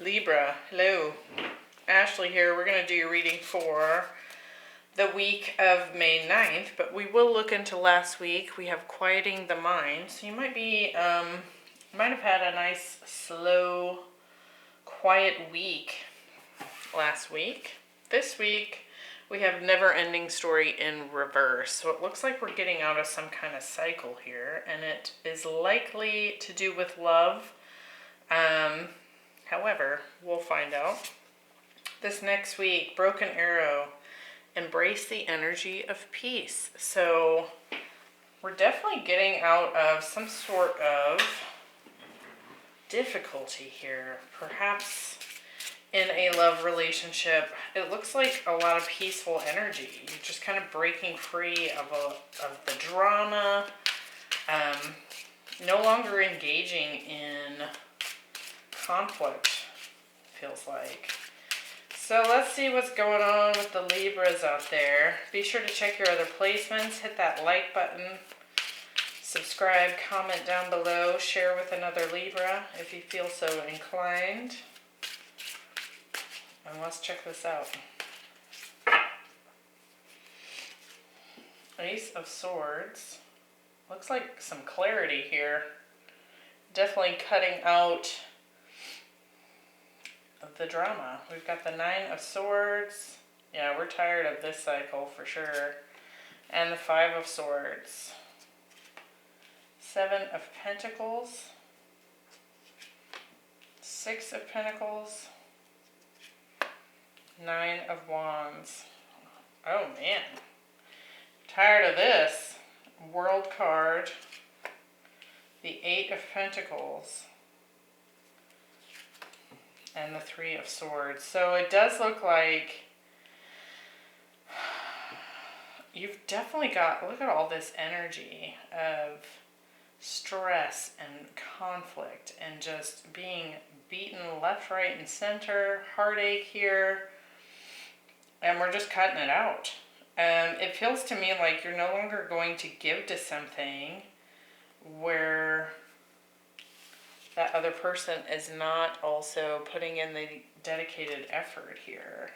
Libra, hello. Ashley here. We're going to do your reading for the week of May 9th, but we will look into last week. We have quieting the mind. So you might be, might have had a nice, slow, quiet week last week. This week, we have never-ending story in reverse. So it looks like we're getting out of some kind of cycle here, and it is likely to do with love. However, we'll find out. This next week, Broken Arrow, embrace the energy of peace. So we're definitely getting out of some sort of difficulty here. Perhaps in a love relationship, it looks like a lot of peaceful energy. You're just kind of breaking free of the drama, no longer engaging in conflict, feels like. So let's see what's going on with the Libras out there. Be sure to check your other placements, hit that like button, subscribe, comment down below, share with another Libra if you feel so inclined. And let's check this out. Ace of Swords. Looks like some clarity here. Definitely cutting out of the drama. We've got the 9 of Swords. Yeah, we're tired of this cycle for sure. And the 5 of Swords. 7 of Pentacles. 6 of Pentacles. 9 of Wands. Oh man. Tired of this. World card. The 8 of Pentacles. And the 3 of Swords. So it does look like you've definitely got, look at all this energy of stress and conflict and just being beaten left, right, and center, heartache here, and we're just cutting it out. It feels to me like you're no longer going to give to something where that other person is not also putting in the dedicated effort here.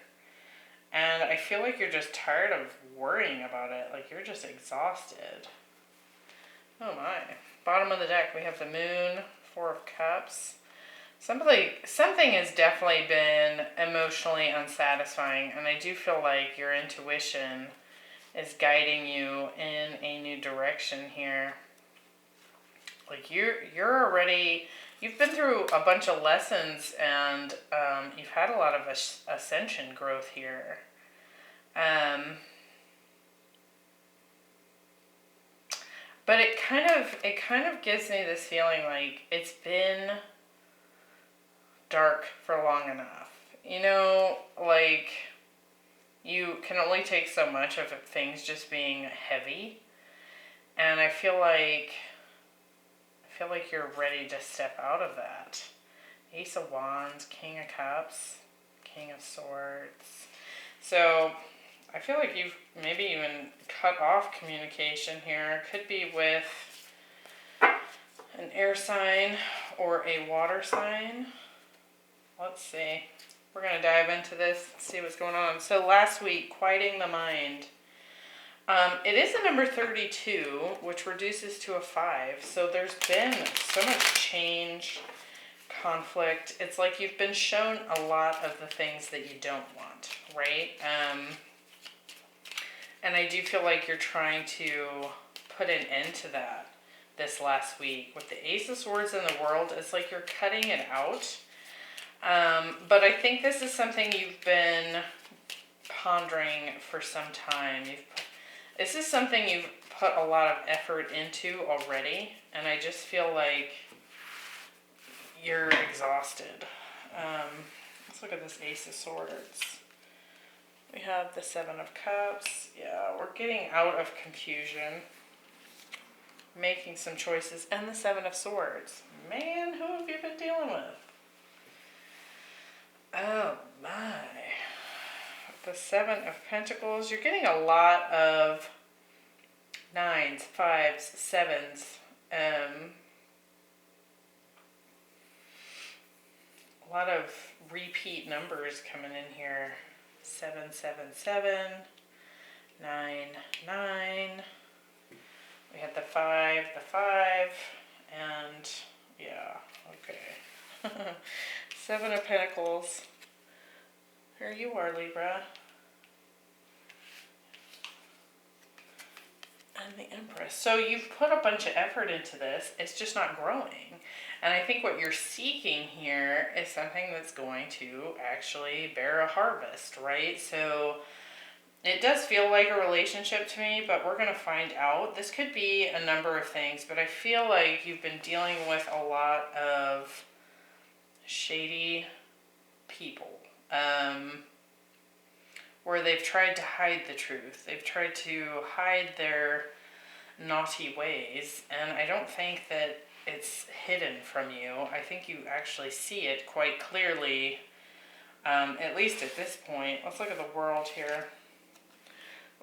And I feel like you're just tired of worrying about it. Like you're just exhausted. Oh my. Bottom of the deck, we have the Moon, 4 of Cups. Something has definitely been emotionally unsatisfying. And I do feel like your intuition is guiding you in a new direction here. Like you're already, you've been through a bunch of lessons and you've had a lot of ascension growth here. But it kind of gives me this feeling like it's been dark for long enough. You know, like you can only take so much of things just being heavy. And I feel like you're ready to step out of that. Ace of Wands, King of Cups, King of Swords. So I feel like you've maybe even cut off communication here. Could be with an air sign or a water sign. Let's see. We're going to dive into this and see what's going on. So last week, quieting the mind. It is a number 32, which reduces to a 5. So there's been so much change, conflict. It's like you've been shown a lot of the things that you don't want, right? And I do feel like you're trying to put an end to that this last week. With the Ace of Swords in the world, it's like you're cutting it out. But I think this is something you've been pondering for some time. This is something you've put a lot of effort into already, and I just feel like you're exhausted. Let's look at this Ace of Swords. We have the 7 of Cups. Yeah, we're getting out of confusion, making some choices, and the 7 of Swords. Man, who have you been dealing with? Oh my. The 7 of Pentacles, you're getting a lot of 9s, 5s, 7s, lot of repeat numbers coming in here. 777, 9, 9. We had the 5, and yeah, okay. 7 of Pentacles. Here you are, Libra. And the Empress. So you've put a bunch of effort into this. It's just not growing. And I think what you're seeking here is something that's going to actually bear a harvest, right? So it does feel like a relationship to me, but we're going to find out. This could be a number of things, but I feel like you've been dealing with a lot of shady people. Where they've tried to hide the truth. They've tried to hide their naughty ways, and I don't think that it's hidden from you. I think you actually see it quite clearly, at least at this point. Let's look at the world here.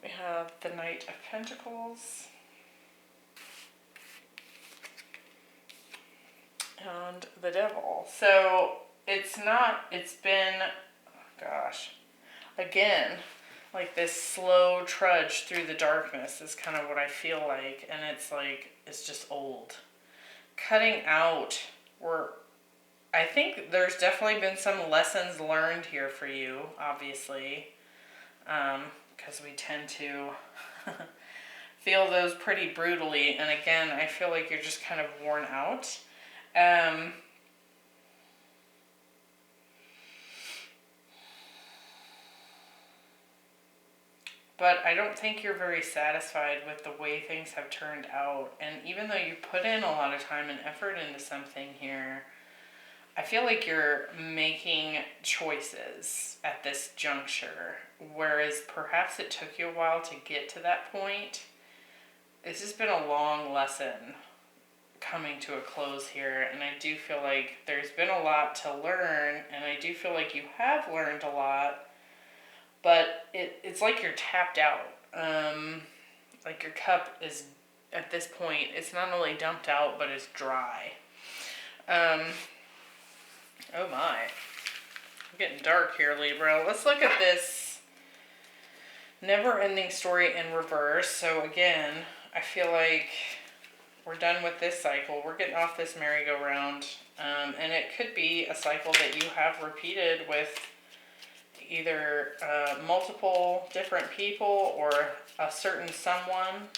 We have the Knight of Pentacles. And the Devil. So it's been, gosh, again, like this slow trudge through the darkness is kind of what I feel like. And it's like, it's just old. Cutting out, I think there's definitely been some lessons learned here for you, obviously. Because we tend to feel those pretty brutally. And again, I feel like you're just kind of worn out. But I don't think you're very satisfied with the way things have turned out. And even though you put in a lot of time and effort into something here, I feel like you're making choices at this juncture. Whereas perhaps it took you a while to get to that point. This has been a long lesson coming to a close here. And I do feel like there's been a lot to learn. And I do feel like you have learned a lot. But it's like you're tapped out. Like your cup is, at this point, it's not only dumped out, but it's dry. Oh my. I'm getting dark here, Libra. Let's look at this never-ending story in reverse. So again, I feel like we're done with this cycle. We're getting off this merry-go-round. And it could be a cycle that you have repeated with either multiple different people or a certain someone.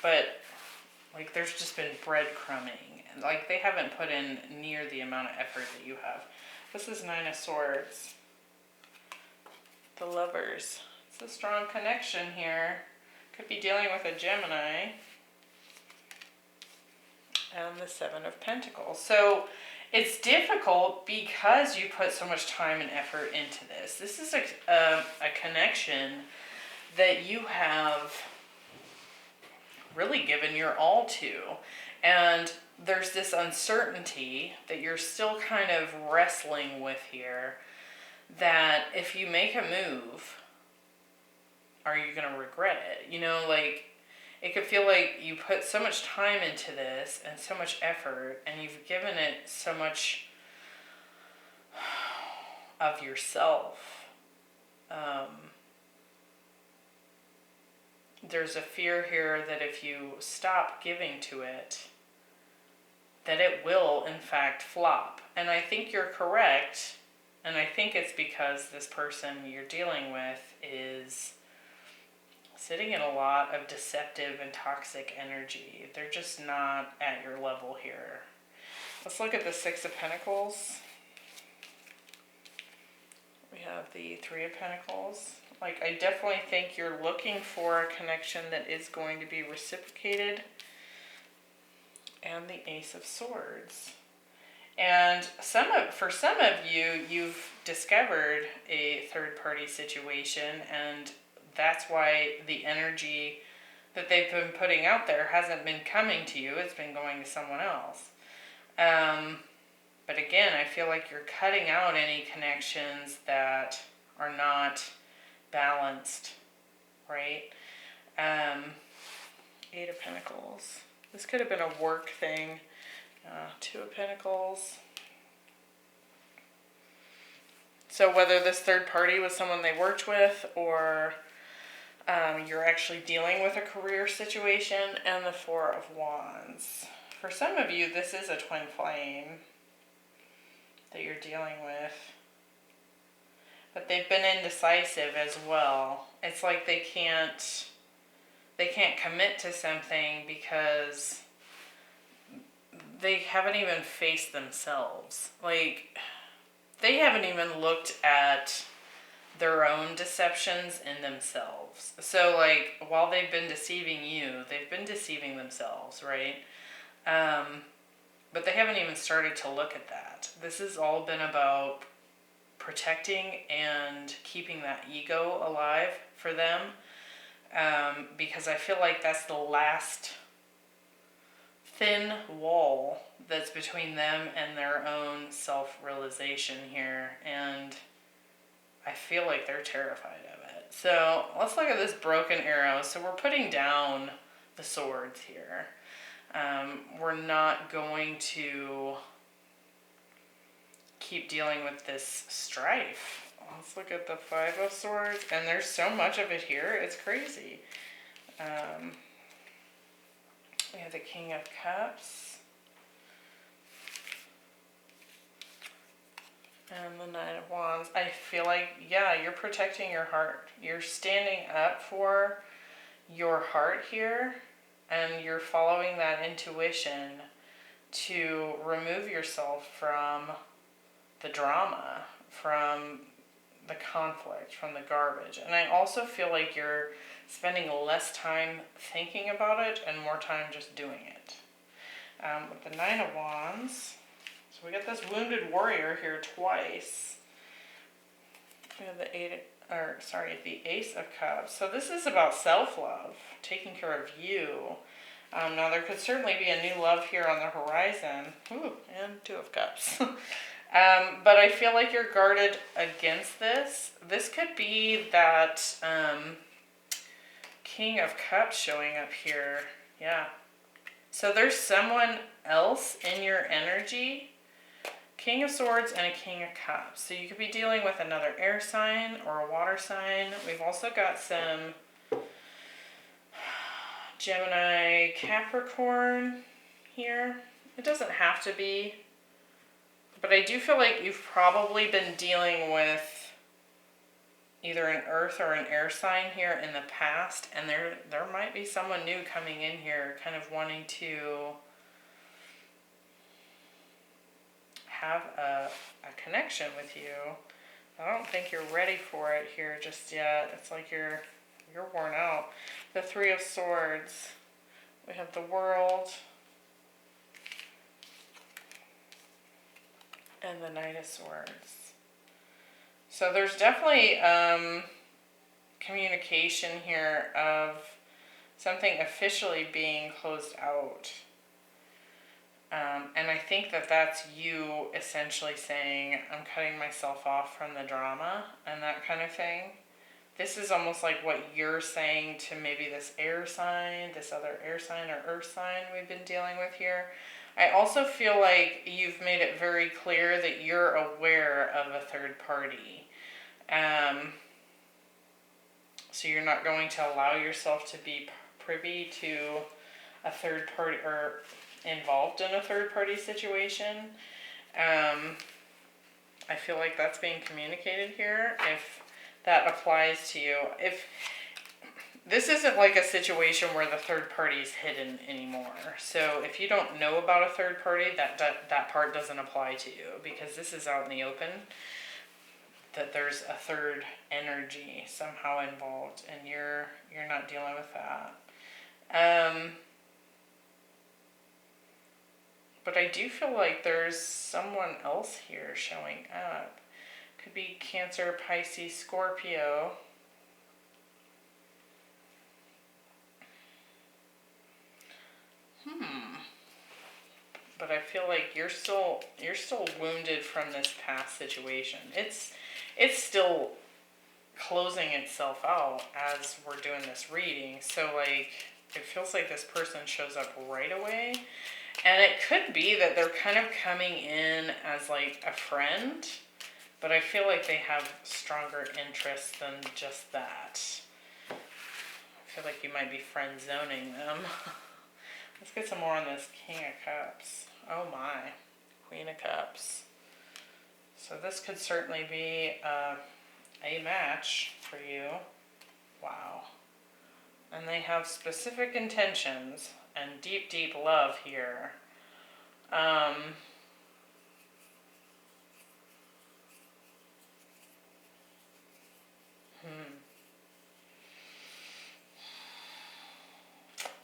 But like there's just been breadcrumbing. Like they haven't put in near the amount of effort that you have. This is 9 of Swords. The Lovers. It's a strong connection here. Could be dealing with a Gemini. And the 7 of Pentacles. So it's difficult because you put so much time and effort into this. This is a connection that you have really given your all to. And there's this uncertainty that you're still kind of wrestling with here, that if you make a move, are you going to regret it? You know, like, it could feel like you put so much time into this and so much effort, and you've given it so much of yourself. There's a fear here that if you stop giving to it, that it will, in fact, flop. And I think you're correct, and I think it's because this person you're dealing with is sitting in a lot of deceptive and toxic energy. They're just not at your level here. Let's look at the 6 of Pentacles. We have the 3 of Pentacles. Like, I definitely think you're looking for a connection that is going to be reciprocated. And the Ace of Swords. And for some of you, you've discovered a third-party situation, and that's why the energy that they've been putting out there hasn't been coming to you. It's been going to someone else. But again, I feel like you're cutting out any connections that are not balanced, right? 8 of Pentacles. This could have been a work thing. Two of Pentacles. So whether this third party was someone they worked with, or you're actually dealing with a career situation, and the Four of Wands. For some of you, this is a twin flame that you're dealing with. But they've been indecisive as well. It's like they can't commit to something because they haven't even faced themselves. Like, they haven't even looked at their own deceptions in themselves. So, like, while they've been deceiving you, they've been deceiving themselves, right? But they haven't even started to look at that. This has all been about protecting and keeping that ego alive for them. Because I feel like that's the last thin wall that's between them and their own self-realization here, and I feel like they're terrified of it. So let's look at this broken arrow. So we're putting down the swords here. We're not going to keep dealing with this strife. Let's look at the Five of Swords, and there's so much of it here, it's crazy. We have the King of Cups. And the Nine of Wands. I feel like, yeah, you're protecting your heart. You're standing up for your heart here, and you're following that intuition to remove yourself from the drama, from the conflict, from the garbage. And I also feel like you're spending less time thinking about it and more time just doing it. With the Nine of Wands, so we got this wounded warrior here twice. We have the the Ace of Cups. So this is about self-love, taking care of you. Now there could certainly be a new love here on the horizon. Ooh, and Two of Cups. But I feel like you're guarded against this. This could be that King of Cups showing up here. Yeah. So there's someone else in your energy. King of Swords and a King of Cups. So you could be dealing with another air sign or a water sign. We've also got some Gemini, Capricorn here. It doesn't have to be. But I do feel like you've probably been dealing with either an earth or an air sign here in the past, and there might be someone new coming in here kind of wanting to have a connection with you. I don't think you're ready for it here just yet. It's like you're worn out. The Three of Swords. We have the World. And the Knight of Swords. So there's definitely communication here of something officially being closed out. And I think that that's you essentially saying, I'm cutting myself off from the drama and that kind of thing. This is almost like what you're saying to maybe this air sign, this other air sign or earth sign we've been dealing with here. I also feel like you've made it very clear that you're aware of a third party. So you're not going to allow yourself to be privy to a third party or involved in a third party situation. I feel like that's being communicated here. If that applies to you, if this isn't like a situation where the third party is hidden anymore. So if you don't know about a third party, that part doesn't apply to you, because this is out in the open, that there's a third energy somehow involved, and you're not dealing with that. But I do feel like there's someone else here showing up. Could be Cancer, Pisces, Scorpio. But I feel like you're still wounded from this past situation. It's still closing itself out as we're doing this reading. So like, it feels like this person shows up right away, And it could be that they're kind of coming in as like a friend, but I feel like they have stronger interests than just that. I feel like you might be friend zoning them. Let's get some more on this King of Cups. Oh my. Queen of Cups. So this could certainly be a match for you. Wow. And they have specific intentions and deep, deep love here.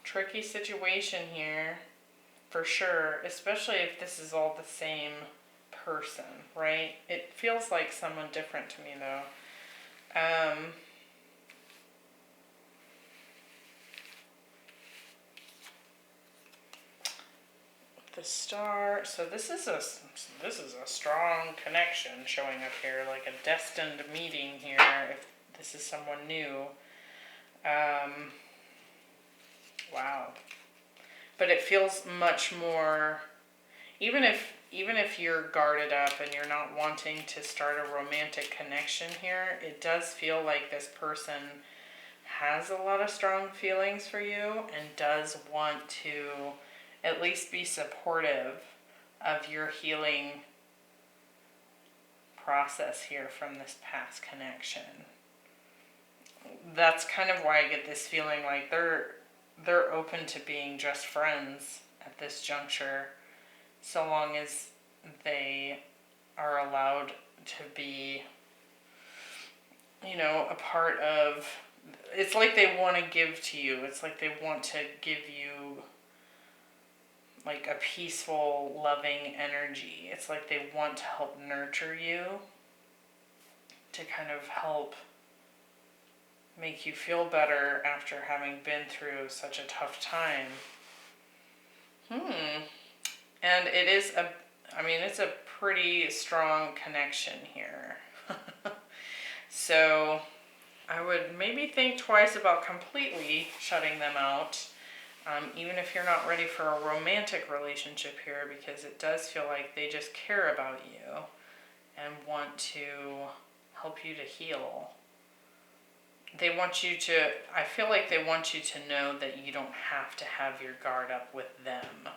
Tricky situation here, for sure, especially if this is all the same person, right? It feels like someone different to me, though. The Star. So this is a strong connection showing up here, like a destined meeting here. If this is someone new. Wow. But it feels much more, even if you're guarded up and you're not wanting to start a romantic connection here, it does feel like this person has a lot of strong feelings for you and does want to at least be supportive of your healing process here from this past connection. That's kind of why I get this feeling like they're open to being just friends at this juncture, so long as they are allowed to be, a part of. It's like they want to give to you. It's like they want to give you like a peaceful, loving energy. It's like they want to help nurture you, to kind of help make you feel better after having been through such a tough time. And it is it's a pretty strong connection here. So I would maybe think twice about completely shutting them out, even if you're not ready for a romantic relationship here, because it does feel like they just care about you and want to help you to heal. I feel like they want you to know that you don't have to have your guard up with them,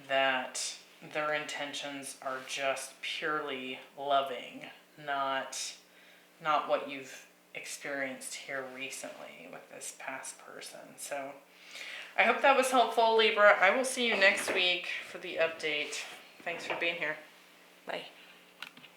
that their intentions are just purely loving, not what you've experienced here recently with this past person. So I hope that was helpful, Libra. I will see you next week for the update. Thanks for being here. Bye.